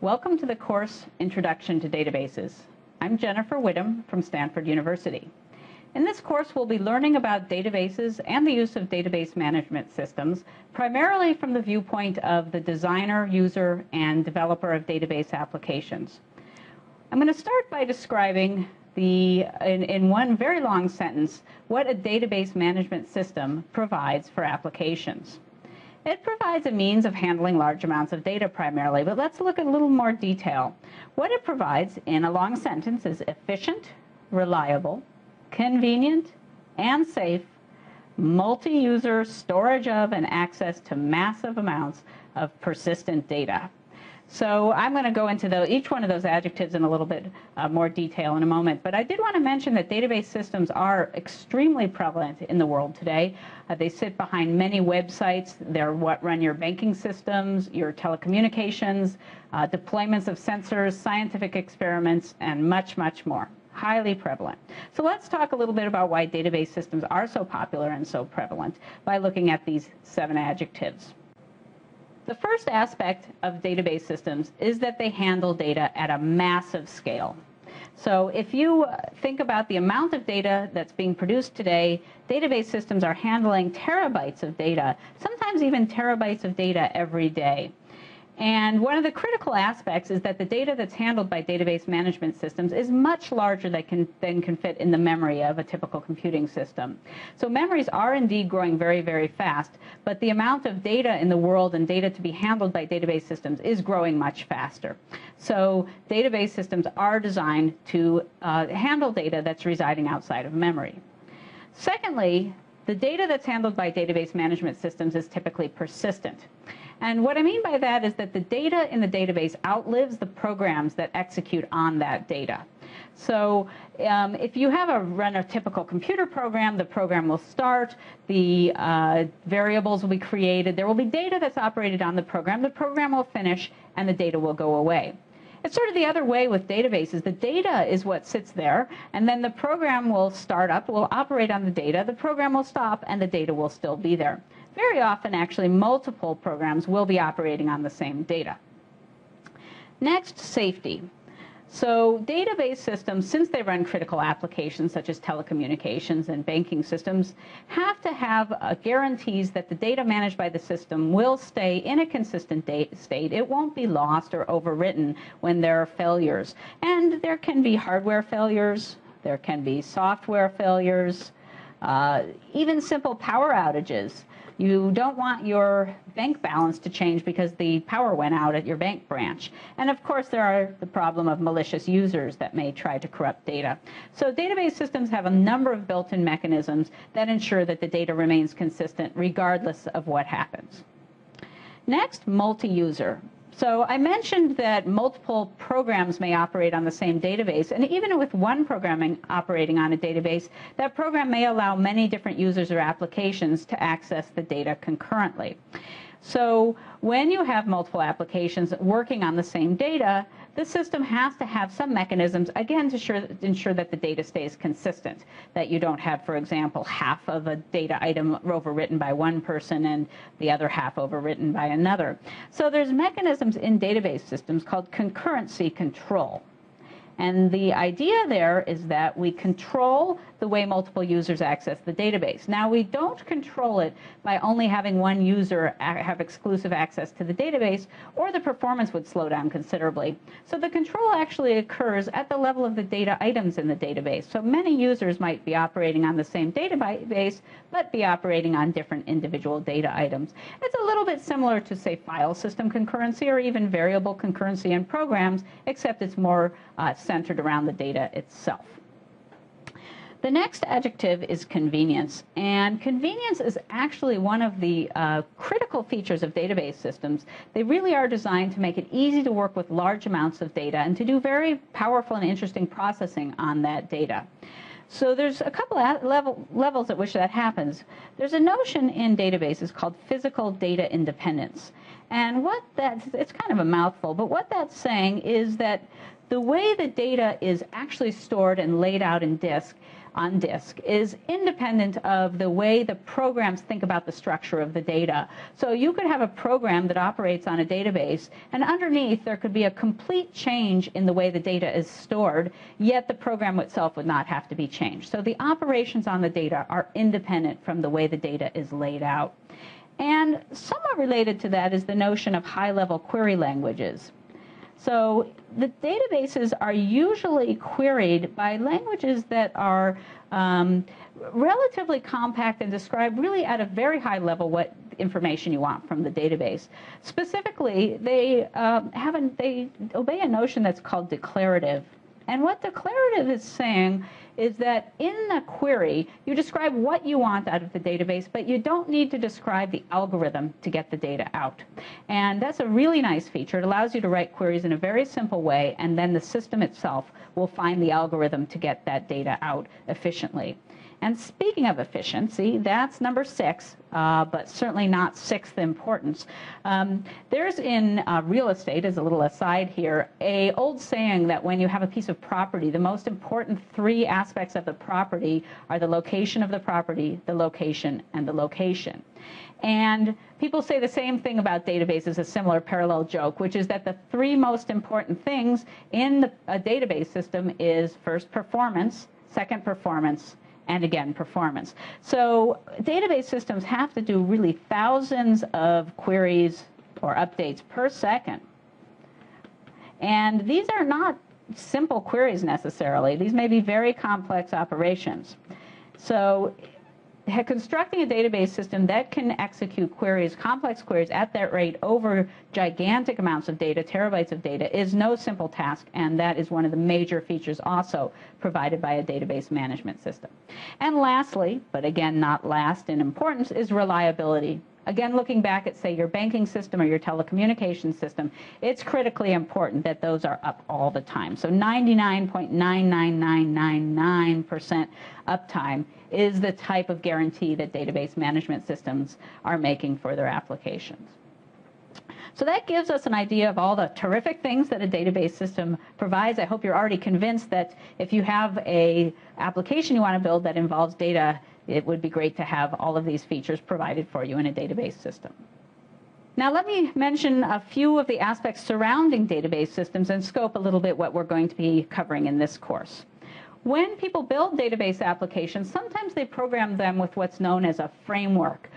Welcome to the course Introduction to Databases. I'm Jennifer Whittam from Stanford University. In this course, we'll be learning about databases and the use of database management systems, primarily from the viewpoint of the designer, user, and developer of database applications. I'm going to start by describing in one very long sentence what a database management system provides for applications. It provides a means of handling large amounts of data primarily, but let's look at a little more detail. What it provides in a long sentence is efficient, reliable, convenient, and safe multi-user storage of and access to massive amounts of persistent data. So I'm going to go into each one of those adjectives in a little bit more detail in a moment. But I did want to mention that database systems are extremely prevalent in the world today. They sit behind many websites. They're what run your banking systems, your telecommunications, deployments of sensors, scientific experiments, and much, much more. Highly prevalent. So let's talk a little bit about why database systems are so popular and so prevalent by looking at these 7 adjectives. The first aspect of database systems is that they handle data at a massive scale. So if you think about the amount of data that's being produced today, database systems are handling terabytes of data, sometimes even terabytes of data every day. And one of the critical aspects is that the data that's handled by database management systems is much larger than can fit in the memory of a typical computing system. So memories are indeed growing very, very fast, but the amount of data in the world and data to be handled by database systems is growing much faster. So database systems are designed to handle data that's residing outside of memory. Secondly, the data that's handled by database management systems is typically persistent. And what I mean by that is that the data in the database outlives the programs that execute on that data. So if you run a typical computer program, the program will start, the variables will be created, there will be data that's operated on the program will finish, and the data will go away. It's sort of the other way with databases. The data is what sits there, and then the program will start up, will operate on the data, the program will stop, and the data will still be there. Very often, actually, multiple programs will be operating on the same data. Next, safety. So database systems, since they run critical applications such as telecommunications and banking systems, have to have guarantees that the data managed by the system will stay in a consistent state. It won't be lost or overwritten when there are failures. And there can be hardware failures, there can be software failures, even simple power outages. You don't want your bank balance to change because the power went out at your bank branch. And of course, there are the problem of malicious users that may try to corrupt data. So database systems have a number of built-in mechanisms that ensure that the data remains consistent regardless of what happens. Next, multi-user. So I mentioned that multiple programs may operate on the same database, and even with one program operating on a database, that program may allow many different users or applications to access the data concurrently. So when you have multiple applications working on the same data, the system has to have some mechanisms, again, to ensure that the data stays consistent, that you don't have, for example, half of a data item overwritten by one person and the other half overwritten by another. So there's mechanisms in database systems called concurrency control. And the idea there is that we control the way multiple users access the database. Now, we don't control it by only having one user have exclusive access to the database, or the performance would slow down considerably. So the control actually occurs at the level of the data items in the database. So many users might be operating on the same database, but be operating on different individual data items. It's a little bit similar to, say, file system concurrency or even variable concurrency in programs, except it's more centered around the data itself. The next adjective is convenience, and convenience is actually one of the critical features of database systems. They really are designed to make it easy to work with large amounts of data and to do very powerful and interesting processing on that data. So there's a couple of levels at which that happens. There's a notion in databases called physical data independence. And it's kind of a mouthful, but what that's saying is that the way the data is actually stored and laid out in disk on disk is independent of the way the programs think about the structure of the data. So you could have a program that operates on a database, and underneath there could be a complete change in the way the data is stored, yet the program itself would not have to be changed. So the operations on the data are independent from the way the data is laid out. And somewhat related to that is the notion of high-level query languages. So the databases are usually queried by languages that are relatively compact and describe really at a very high level what information you want from the database. Specifically, they obey a notion that's called declarative. And what declarative is saying is that in the query, you describe what you want out of the database, but you don't need to describe the algorithm to get the data out. And that's a really nice feature. It allows you to write queries in a very simple way, and then the system itself will find the algorithm to get that data out efficiently. And speaking of efficiency, that's number 6, but certainly not 6th importance. There's in real estate, as a little aside here, an old saying that when you have a piece of property, the most important 3 aspects of the property are the location of the property, the location, and the location. And people say the same thing about databases, a similar parallel joke, which is that the 3 most important things in a database system is first performance, second performance, and again, performance. So database systems have to do really thousands of queries or updates per second. And these are not simple queries necessarily. These may be very complex operations. So constructing a database system that can execute queries, complex queries at that rate over gigantic amounts of data, terabytes of data, is no simple task, and that is one of the major features also provided by a database management system. And lastly, but again not last in importance, is reliability. Again, looking back at, say, your banking system or your telecommunications system, it's critically important that those are up all the time. So 99.99999% uptime is the type of guarantee that database management systems are making for their applications. So that gives us an idea of all the terrific things that a database system provides. I hope you're already convinced that if you have an application you want to build that involves data, it would be great to have all of these features provided for you in a database system. Now let me mention a few of the aspects surrounding database systems and scope a little bit what we're going to be covering in this course. When people build database applications, sometimes they program them with what's known as a framework.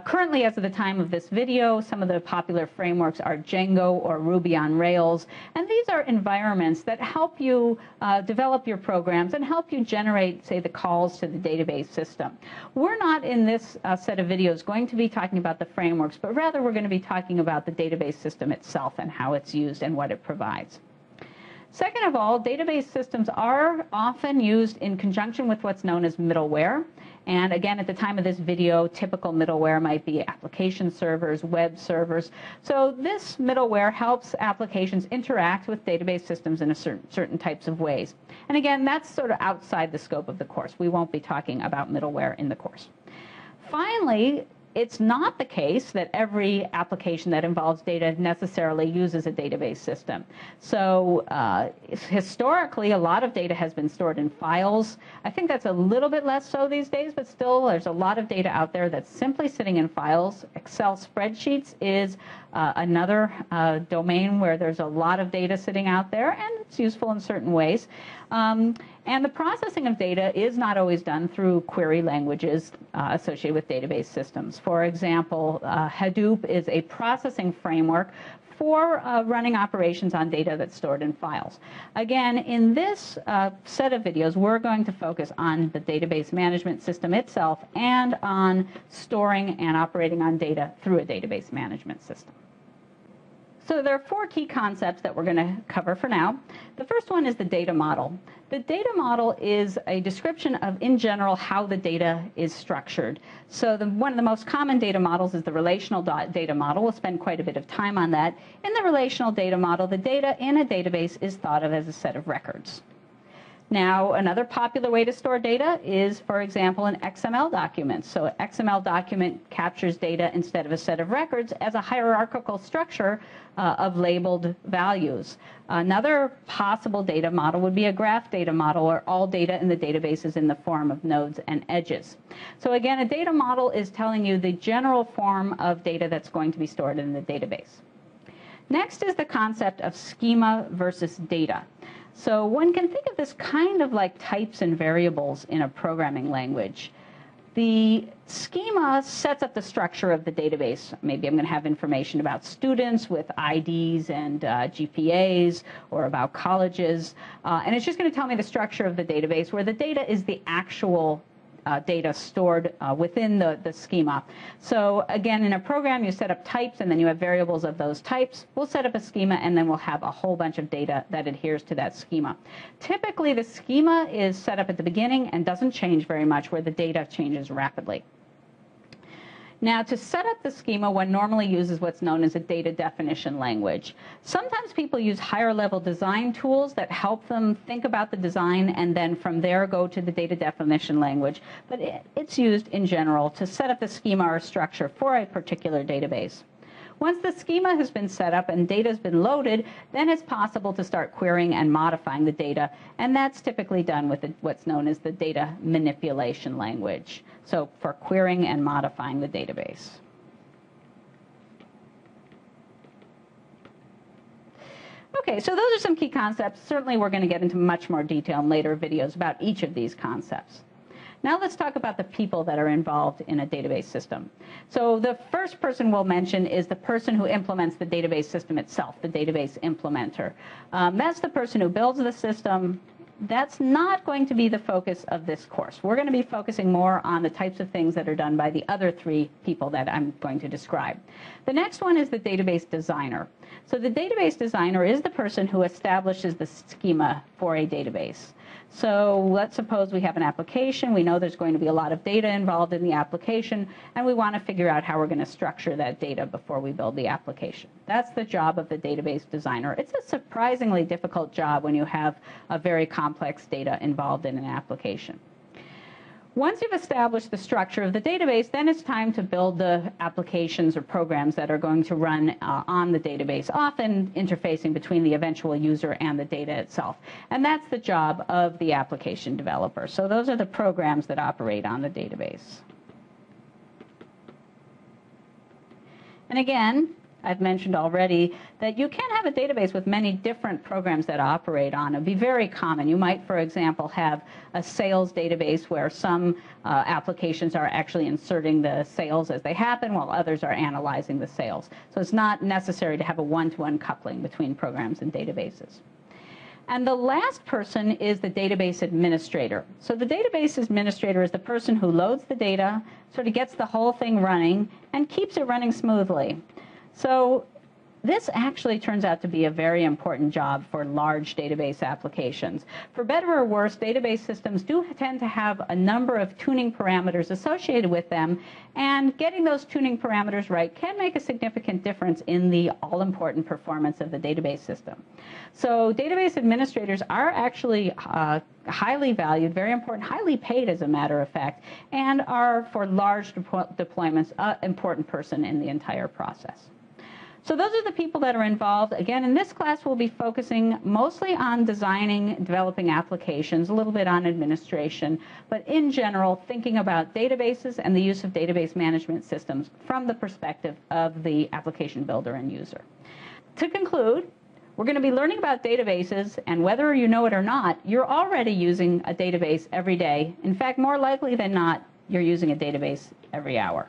Currently, as of the time of this video, some of the popular frameworks are Django or Ruby on Rails, and these are environments that help you develop your programs and help you generate, say, the calls to the database system. We're not in this set of videos going to be talking about the frameworks, but rather we're going to be talking about the database system itself and how it's used and what it provides. Second of all, database systems are often used in conjunction with what's known as middleware. And again, at the time of this video, typical middleware might be application servers, web servers. So this middleware helps applications interact with database systems in certain types of ways. And again, that's sort of outside the scope of the course. We won't be talking about middleware in the course. Finally, it's not the case that every application that involves data necessarily uses a database system. So historically, a lot of data has been stored in files. I think that's a little bit less so these days, but still there's a lot of data out there that's simply sitting in files. Excel spreadsheets is another domain where there's a lot of data sitting out there, and it's useful in certain ways. And the processing of data is not always done through query languages associated with database systems. For example, Hadoop is a processing framework for running operations on data that's stored in files. Again, in this set of videos, we're going to focus on the database management system itself and on storing and operating on data through a database management system. So there are 4 key concepts that we're going to cover for now. The first one is the data model. The data model is a description of, in general, how the data is structured. So one of the most common data models is the relational data model. We'll spend quite a bit of time on that. In the relational data model, the data in a database is thought of as a set of records. Now, another popular way to store data is, for example, an XML document. So an XML document captures data instead of a set of records as a hierarchical structure of labeled values. Another possible data model would be a graph data model, where all data in the database is in the form of nodes and edges. So again, a data model is telling you the general form of data that's going to be stored in the database. Next is the concept of schema versus data. So one can think of this kind of like types and variables in a programming language. The schema sets up the structure of the database. Maybe I'm going to have information about students with IDs and GPAs, or about colleges. And it's just going to tell me the structure of the database, where the data is the actual data stored within the schema. So again, in a program, you set up types, and then you have variables of those types. We'll set up a schema, and then we'll have a whole bunch of data that adheres to that schema. Typically, the schema is set up at the beginning and doesn't change very much, where the data changes rapidly. Now, to set up the schema, one normally uses what's known as a data definition language. Sometimes people use higher-level design tools that help them think about the design, and then from there go to the data definition language. But it's used in general to set up the schema or structure for a particular database. Once the schema has been set up and data has been loaded, then it's possible to start querying and modifying the data, and that's typically done with what's known as the data manipulation language. So for querying and modifying the database. Okay, so those are some key concepts. Certainly we're going to get into much more detail in later videos about each of these concepts. Now let's talk about the people that are involved in a database system. So the first person we'll mention is the person who implements the database system itself, the database implementer. That's the person who builds the system. That's not going to be the focus of this course. We're going to be focusing more on the types of things that are done by the other three people that I'm going to describe. The next one is the database designer. So the database designer is the person who establishes the schema for a database. So let's suppose we have an application. We know there's going to be a lot of data involved in the application, and we want to figure out how we're going to structure that data before we build the application. That's the job of the database designer. It's a surprisingly difficult job when you have a very complex data involved in an application. Once you've established the structure of the database, then it's time to build the applications or programs that are going to run on the database, often interfacing between the eventual user and the data itself. And that's the job of the application developer. So those are the programs that operate on the database. And again, I've mentioned already that you can have a database with many different programs that operate on it. It'd be very common. You might, for example, have a sales database where some applications are actually inserting the sales as they happen, while others are analyzing the sales. So it's not necessary to have a one-to-one coupling between programs and databases. And the last person is the database administrator. So the database administrator is the person who loads the data, sort of gets the whole thing running, and keeps it running smoothly. So this actually turns out to be a very important job for large database applications. For better or worse, database systems do tend to have a number of tuning parameters associated with them, and getting those tuning parameters right can make a significant difference in the all-important performance of the database system. So database administrators are actually highly valued, very important, highly paid as a matter of fact, and are for large deployments an important person in the entire process. So those are the people that are involved. Again, in this class, we'll be focusing mostly on designing, developing applications, a little bit on administration, but in general, thinking about databases and the use of database management systems from the perspective of the application builder and user. To conclude, we're going to be learning about databases, and whether you know it or not, you're already using a database every day. In fact, more likely than not, you're using a database every hour.